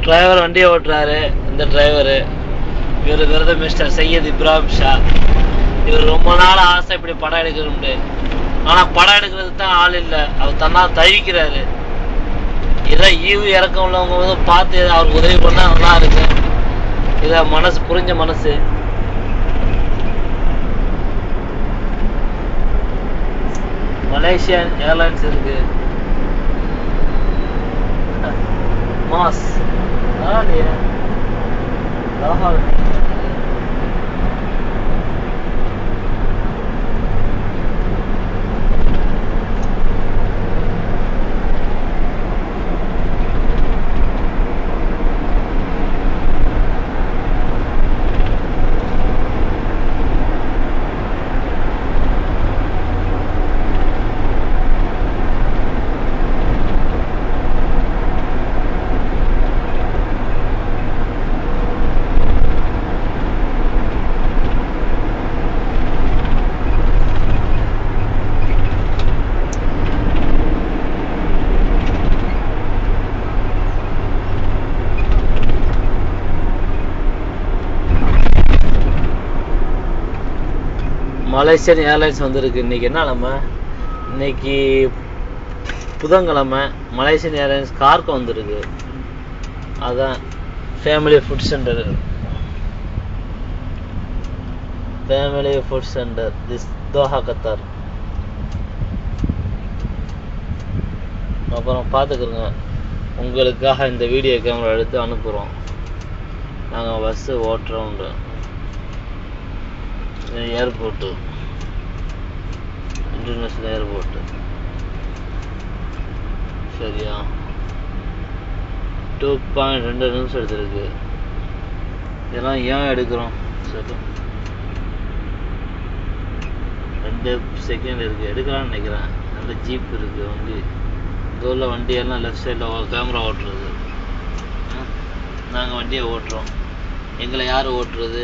Driver வண்டியை ஓட்டுறாரு. இந்த driver இவர் விருது மிஸ்டர் சையத் இப்ராஹிம் ஷா. இவர் ரொம்ப நாள் ஆசை இப்படி படம் எடுக்கணும்னு. ஆனா படம் எடுக்கிறது தான் ஆள் இல்லை. அவர் தன்னா தவிக்கிறாரு. ஏதோ ஈவு இறக்கம் உள்ளவங்க வந்து பார்த்து அவருக்கு உதவி பண்ணா நல்லா இருக்கு. இத மனசு புரிஞ்ச மனசு. மலேசியன் ஏர்லைன்ஸ் இருக்கு. மாஸ் மலேசியன் ஏர்லைன்ஸ் வந்திருக்கு. இன்னைக்கு என்ன நம்ம இன்னைக்கு புதன்கிழமை மலேசியன் ஏர்லைன்ஸ் கார்க்கு வந்திருக்கு. அதான் family food centre. Family food centre this Doha Qatar. அப்புறம் பார்த்துக்குறோங்க, உங்களுக்காக இந்த வீடியோ கேமரா எடுத்து அனுப்புகிறோம். நாங்கள் பஸ்ஸு ஓட்டுறோம். Airport, international airport. சரியா 2.2 நிமிஷம் எடுத்துருக்கு. இதெல்லாம் ஏன் எடுக்கிறோம்? சரி 2 செகண்ட் இருக்கு, எடுக்கலாம்னு நினைக்கிறேன். நல்ல ஜீப் இருக்கு வண்டி. இங்கே உள்ள வண்டியெல்லாம் லெஃப்ட் சைடில் கேமரா ஓட்டுறது. நாங்கள் வண்டியை ஓட்டுறோம். எங்களை யார் ஓட்டுறது?